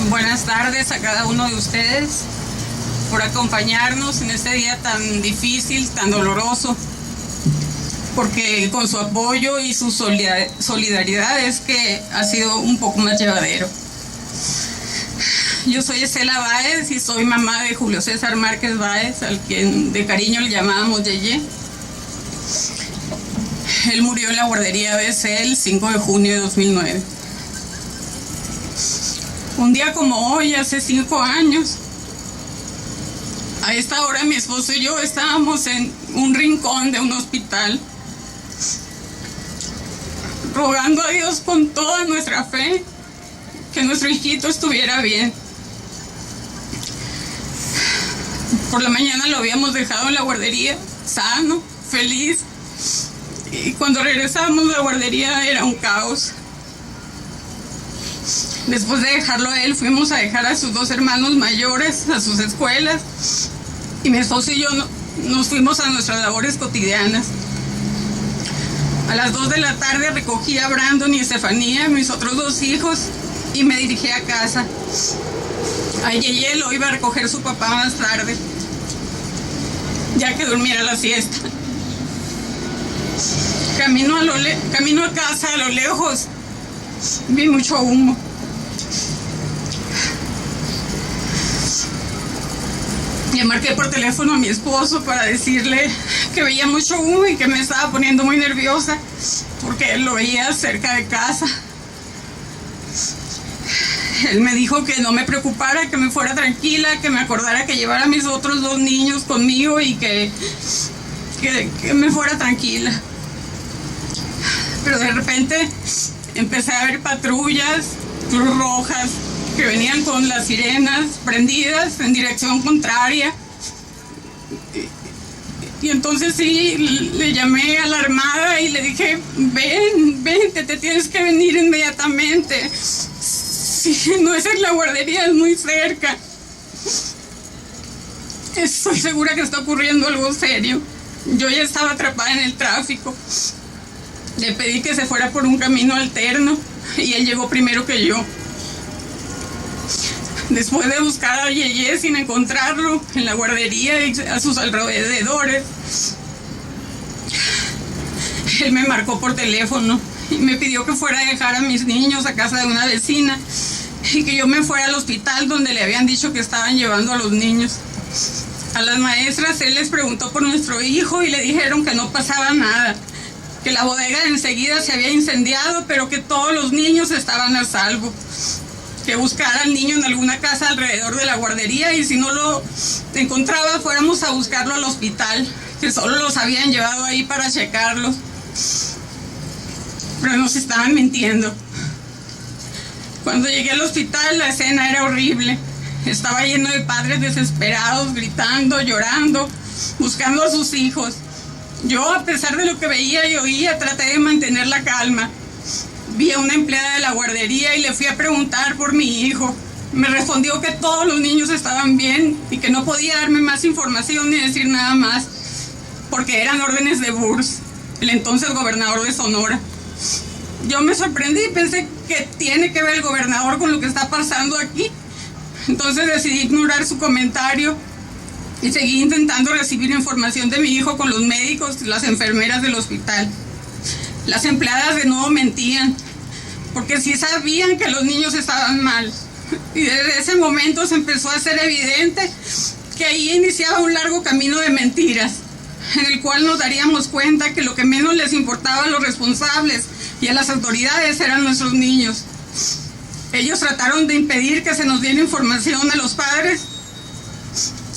Buenas tardes a cada uno de ustedes por acompañarnos en este día tan difícil, tan doloroso, porque con su apoyo y su solidaridad es que ha sido un poco más llevadero. Yo soy Estela Báez y soy mamá de Julio César Márquez Báez, al quien de cariño le llamábamos Yeye. Él murió en la guardería ABC el 5 de junio de 2009. Un día como hoy, hace 5 años, a esta hora mi esposo y yo estábamos en un rincón de un hospital, rogando a Dios con toda nuestra fe que nuestro hijito estuviera bien. Por la mañana lo habíamos dejado en la guardería, sano, feliz, y cuando regresamos la guardería era un caos. Después de dejarlo a él, fuimos a dejar a sus 2 hermanos mayores a sus escuelas y mi esposo y yo nos fuimos a nuestras labores cotidianas. A las 2 de la tarde recogí a Brandon y Estefanía, mis otros 2 hijos, y me dirigí a casa. A Yeye lo iba a recoger su papá más tarde, ya que durmiera la siesta. Camino a casa, a lo lejos, vi mucho humo. Le marqué por teléfono a mi esposo para decirle que veía mucho humo y que me estaba poniendo muy nerviosa porque él lo veía cerca de casa. Él me dijo que no me preocupara, que me fuera tranquila, que me acordara que llevara a mis otros 2 niños conmigo y que me fuera tranquila. Pero de repente empecé a ver patrullas, Cruz Rojas, que venían con las sirenas prendidas en dirección contraria. Y entonces sí, le llamé a la armada y le dije, vente, te tienes que venir inmediatamente. Sí, no es en la guardería, es muy cerca. Estoy segura que está ocurriendo algo serio. Yo ya estaba atrapada en el tráfico. Le pedí que se fuera por un camino alterno y él llegó primero que yo. Después de buscar a Yeye sin encontrarlo en la guardería y a sus alrededores, él me marcó por teléfono y me pidió que fuera a dejar a mis niños a casa de una vecina y que yo me fuera al hospital donde le habían dicho que estaban llevando a los niños. A las maestras él les preguntó por nuestro hijo y le dijeron que no pasaba nada, que la bodega enseguida se había incendiado, pero que todos los niños estaban a salvo. Que buscara al niño en alguna casa alrededor de la guardería y si no lo encontraba fuéramos a buscarlo al hospital, que solo los habían llevado ahí para checarlos. Pero nos estaban mintiendo. Cuando llegué al hospital la escena era horrible. Estaba lleno de padres desesperados, gritando, llorando, buscando a sus hijos. Yo, a pesar de lo que veía y oía, traté de mantener la calma. Vi a una empleada de la guardería y le fui a preguntar por mi hijo. Me respondió que todos los niños estaban bien y que no podía darme más información ni decir nada más, porque eran órdenes de Burs, el entonces gobernador de Sonora. Yo me sorprendí y pensé que tiene que ver el gobernador con lo que está pasando aquí. Entonces decidí ignorar su comentario y seguí intentando recibir información de mi hijo con los médicos y las enfermeras del hospital. Las empleadas de nuevo mentían, porque sí sabían que los niños estaban mal. Y desde ese momento se empezó a hacer evidente que ahí iniciaba un largo camino de mentiras, en el cual nos daríamos cuenta que lo que menos les importaba a los responsables y a las autoridades eran nuestros niños. Ellos trataron de impedir que se nos diera información a los padres.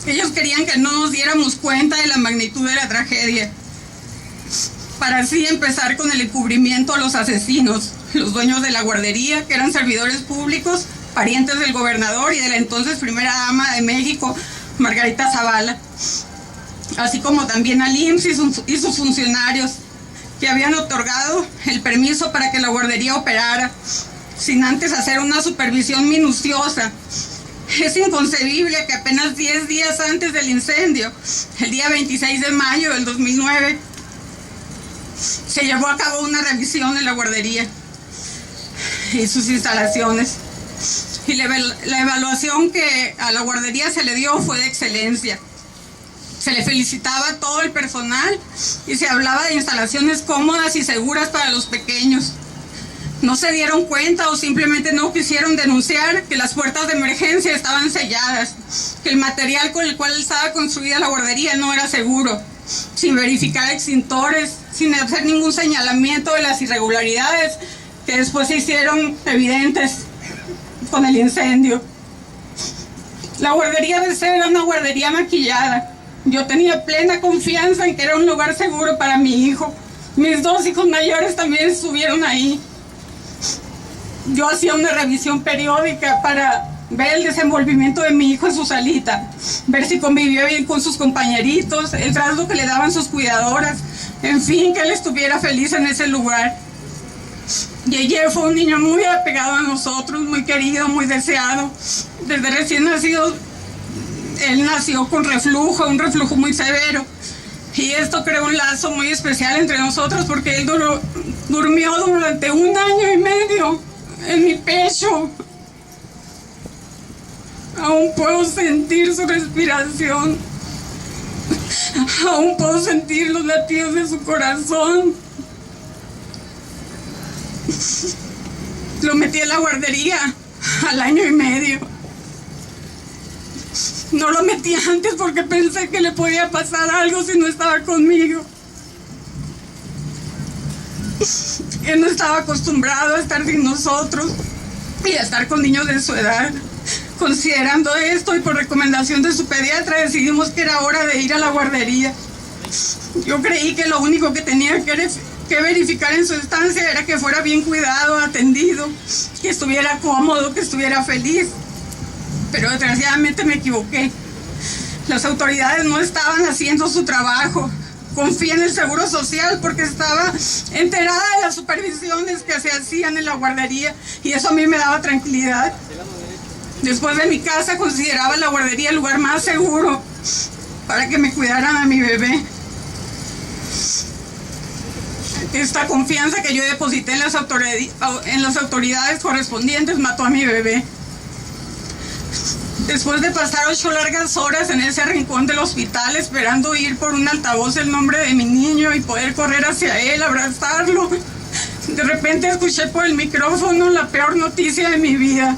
Ellos querían que no nos diéramos cuenta de la magnitud de la tragedia, para así empezar con el encubrimiento a los asesinos, los dueños de la guardería, que eran servidores públicos, parientes del gobernador y de la entonces primera dama de México, Margarita Zavala, así como también al IMSS y sus funcionarios, que habían otorgado el permiso para que la guardería operara, sin antes hacer una supervisión minuciosa. Es inconcebible que apenas 10 días antes del incendio, el día 26 de mayo del 2009, se llevó a cabo una revisión en la guardería y sus instalaciones. y la evaluación que a la guardería se le dio fue de excelencia. Se le felicitaba a todo el personal y se hablaba de instalaciones cómodas y seguras para los pequeños. No se dieron cuenta o simplemente no quisieron denunciar que las puertas de emergencia estaban selladas, que el material con el cual estaba construida la guardería no era seguro, sin verificar extintores, sin hacer ningún señalamiento de las irregularidades que después se hicieron evidentes con el incendio. La guardería de Cero era una guardería maquillada. Yo tenía plena confianza en que era un lugar seguro para mi hijo. Mis 2 hijos mayores también estuvieron ahí. Yo hacía una revisión periódica para ver el desenvolvimiento de mi hijo en su salita, ver si convivió bien con sus compañeritos, el trato que le daban sus cuidadoras, en fin, que él estuviera feliz en ese lugar. Yeye fue un niño muy apegado a nosotros, muy querido, muy deseado. Desde recién nacido, él nació con reflujo, un reflujo muy severo. Y esto creó un lazo muy especial entre nosotros porque él durmió durante 1 año y medio en mi pecho. Aún puedo sentir su respiración. Aún puedo sentir los latidos de su corazón. Lo metí en la guardería al 1 año y medio. No lo metí antes porque pensé que le podía pasar algo si no estaba conmigo. Él no estaba acostumbrado a estar sin nosotros y a estar con niños de su edad. Considerando esto y por recomendación de su pediatra decidimos que era hora de ir a la guardería. Yo creí que lo único que tenía que verificar en su estancia era que fuera bien cuidado, atendido, que estuviera cómodo, que estuviera feliz. Pero desgraciadamente me equivoqué. Las autoridades no estaban haciendo su trabajo. Confié en el Seguro Social porque estaba enterada de las supervisiones que se hacían en la guardería y eso a mí me daba tranquilidad. Después de mi casa consideraba la guardería el lugar más seguro para que me cuidaran a mi bebé. Esta confianza que yo deposité en las autoridades correspondientes mató a mi bebé. Después de pasar 8 largas horas en ese rincón del hospital esperando oír por un altavoz el nombre de mi niño y poder correr hacia él, abrazarlo, de repente escuché por el micrófono la peor noticia de mi vida.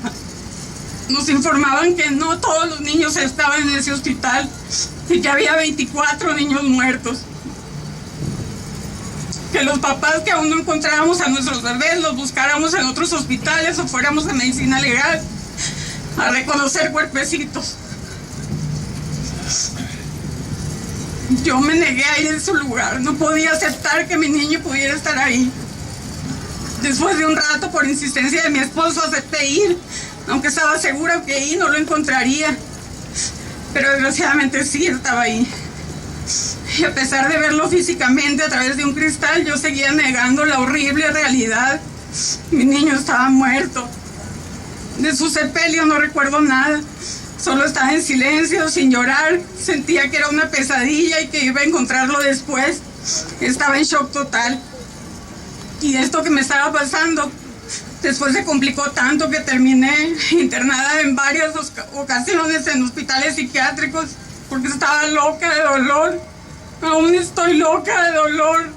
Nos informaban que no todos los niños estaban en ese hospital y que había 24 niños muertos. Que los papás que aún no encontrábamos a nuestros bebés los buscáramos en otros hospitales o fuéramos a medicina legal a reconocer cuerpecitos. Yo me negué a ir en su lugar, no podía aceptar que mi niño pudiera estar ahí. Después de un rato, por insistencia de mi esposo, acepté ir, aunque estaba segura que ahí no lo encontraría. Pero desgraciadamente sí estaba ahí. Y a pesar de verlo físicamente a través de un cristal, yo seguía negando la horrible realidad. Mi niño estaba muerto. De su sepelio no recuerdo nada. Solo estaba en silencio, sin llorar. Sentía que era una pesadilla y que iba a encontrarlo después. Estaba en shock total. Y esto que me estaba pasando, después se complicó tanto que terminé internada en varias ocasiones en hospitales psiquiátricos porque estaba loca de dolor. Aún estoy loca de dolor.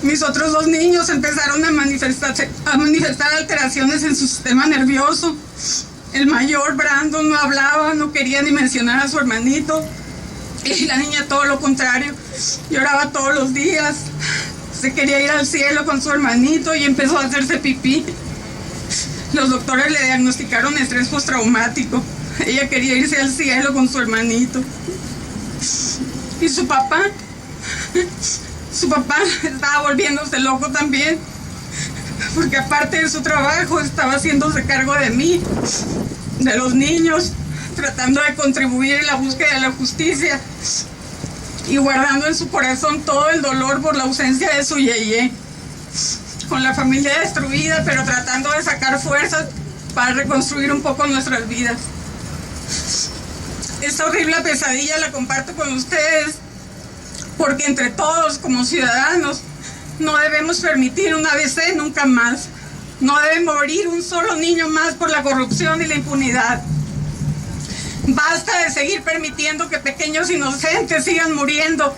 Mis otros 2 niños empezaron a manifestar alteraciones en su sistema nervioso. El mayor, Brandon, no hablaba, no quería ni mencionar a su hermanito. Y la niña todo lo contrario, lloraba todos los días. Se quería ir al cielo con su hermanito y empezó a hacerse pipí. Los doctores le diagnosticaron estrés postraumático. Ella quería irse al cielo con su hermanito. Y su papá estaba volviéndose loco también, porque aparte de su trabajo estaba haciéndose cargo de mí, de los niños, tratando de contribuir en la búsqueda de la justicia y guardando en su corazón todo el dolor por la ausencia de su yeye. Con la familia destruida, pero tratando de sacar fuerzas para reconstruir un poco nuestras vidas. Esta horrible pesadilla la comparto con ustedes porque entre todos, como ciudadanos, No debemos permitir un ABC nunca más. No debe morir un solo niño más por la corrupción y la impunidad. Basta de seguir permitiendo que pequeños inocentes sigan muriendo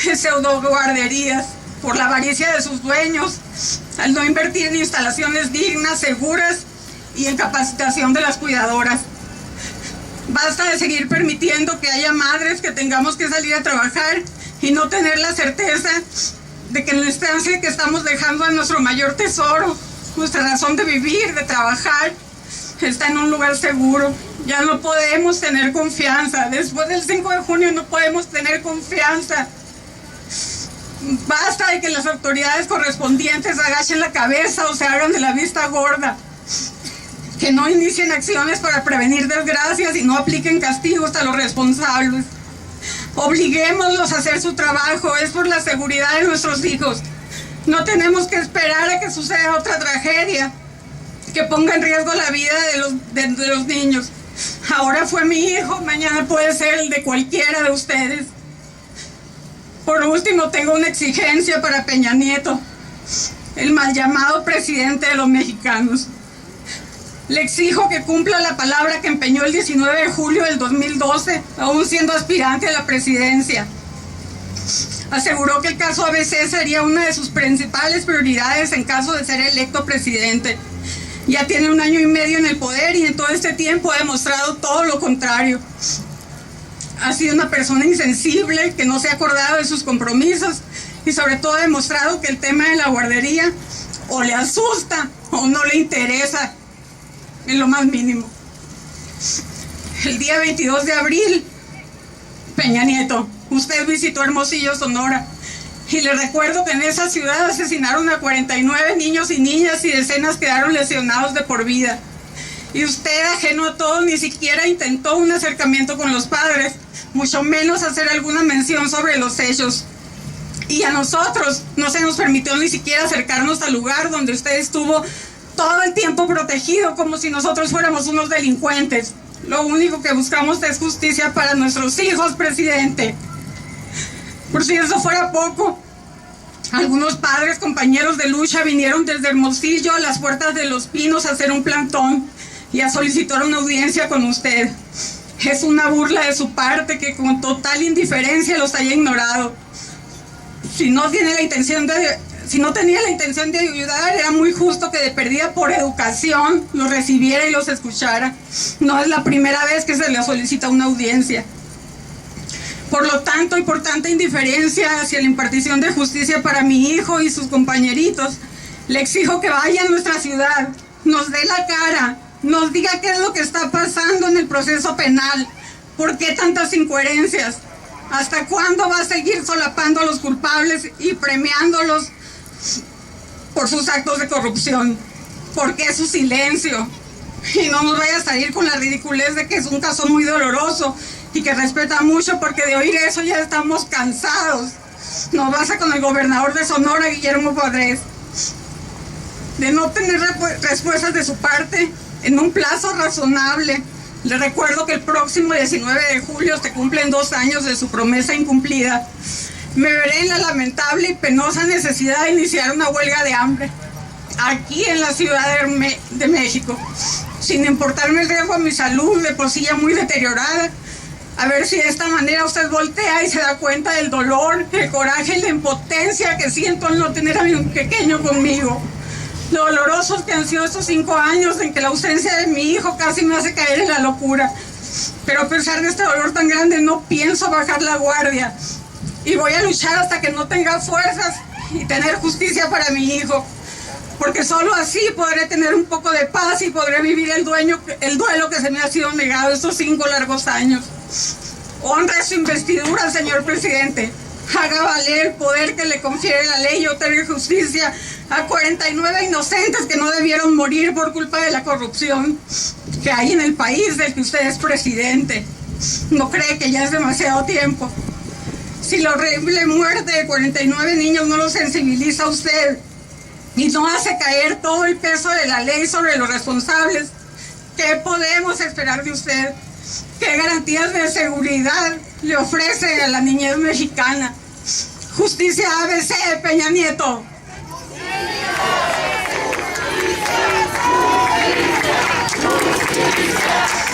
en pseudoguarderías por la avaricia de sus dueños, al no invertir en instalaciones dignas, seguras y en capacitación de las cuidadoras. Basta de seguir permitiendo que haya madres que tengamos que salir a trabajar y no tener la certeza de que en la estancia que estamos dejando a nuestro mayor tesoro, nuestra razón de vivir, de trabajar, está en un lugar seguro. Ya no podemos tener confianza. Después del 5 de junio no podemos tener confianza. Basta de que las autoridades correspondientes agachen la cabeza o se hagan de la vista gorda. Que no inicien acciones para prevenir desgracias y no apliquen castigos a los responsables. Obliguémoslos a hacer su trabajo, es por la seguridad de nuestros hijos. No tenemos que esperar a que suceda otra tragedia que ponga en riesgo la vida de los niños. Ahora fue mi hijo, mañana puede ser el de cualquiera de ustedes. Por último, tengo una exigencia para Peña Nieto, el mal llamado presidente de los mexicanos. Le exijo que cumpla la palabra que empeñó el 19 de julio del 2012, aún siendo aspirante a la presidencia. Aseguró que el caso ABC sería una de sus principales prioridades en caso de ser electo presidente. Ya tiene 1 año y medio en el poder y en todo este tiempo ha demostrado todo lo contrario. Ha sido una persona insensible, que no se ha acordado de sus compromisos y sobre todo ha demostrado que el tema de la guardería o le asusta o no le interesa en lo más mínimo. El día 22 de abril, Peña Nieto, usted visitó Hermosillo, Sonora, y le recuerdo que en esa ciudad asesinaron a 49 niños y niñas y decenas quedaron lesionados de por vida. Y usted, ajeno a todo, ni siquiera intentó un acercamiento con los padres, mucho menos hacer alguna mención sobre los hechos. Y a nosotros no se nos permitió ni siquiera acercarnos al lugar donde usted estuvo todo el tiempo protegido, como si nosotros fuéramos unos delincuentes. Lo único que buscamos es justicia para nuestros hijos, presidente. Por si eso fuera poco, algunos padres, compañeros de lucha, vinieron desde Hermosillo a las Puertas de los Pinos a hacer un plantón y a solicitar una audiencia con usted. Es una burla de su parte que con total indiferencia los haya ignorado. Si no tenía la intención de ayudar, era muy justo que de perdida por educación los recibiera y los escuchara. No es la primera vez que se le solicita una audiencia. Por lo tanto, y por tanta indiferencia hacia la impartición de justicia para mi hijo y sus compañeritos, le exijo que vaya a nuestra ciudad, nos dé la cara, nos diga qué es lo que está pasando en el proceso penal, por qué tantas incoherencias, hasta cuándo va a seguir solapando a los culpables y premiándolos por sus actos de corrupción, por qué su silencio, y no nos vaya a salir con la ridiculez de que es un caso muy doloroso y que respeta mucho, porque de oír eso ya estamos cansados. Nos pasa con el gobernador de Sonora, Guillermo Padres, de no tener respuestas de su parte en un plazo razonable. Le recuerdo que el próximo 19 de julio se cumplen 2 años de su promesa incumplida. Me veré en la lamentable y penosa necesidad de iniciar una huelga de hambre aquí en la Ciudad de México, sin importarme el riesgo a mi salud, de por sí ya muy deteriorada. A ver si de esta manera usted voltea y se da cuenta del dolor, el coraje y la impotencia que siento al no tener a mi pequeño conmigo. Lo dolorosos que han sido estos 5 años en que la ausencia de mi hijo casi me hace caer en la locura. Pero a pesar de este dolor tan grande, no pienso bajar la guardia. Y voy a luchar hasta que no tenga fuerzas y tener justicia para mi hijo. Porque solo así podré tener un poco de paz y podré vivir el duelo que se me ha sido negado estos 5 largos años. Honre su investidura, señor presidente. Haga valer el poder que le confiere la ley y otorgue justicia a 49 inocentes que no debieron morir por culpa de la corrupción que hay en el país del que usted es presidente. ¿No cree que ya es demasiado tiempo? Si la horrible muerte de 49 niños no lo sensibiliza a usted y no hace caer todo el peso de la ley sobre los responsables, ¿qué podemos esperar de usted? ¿Qué garantías de seguridad le ofrece a la niñez mexicana? Justicia ABC, Peña Nieto. justicia.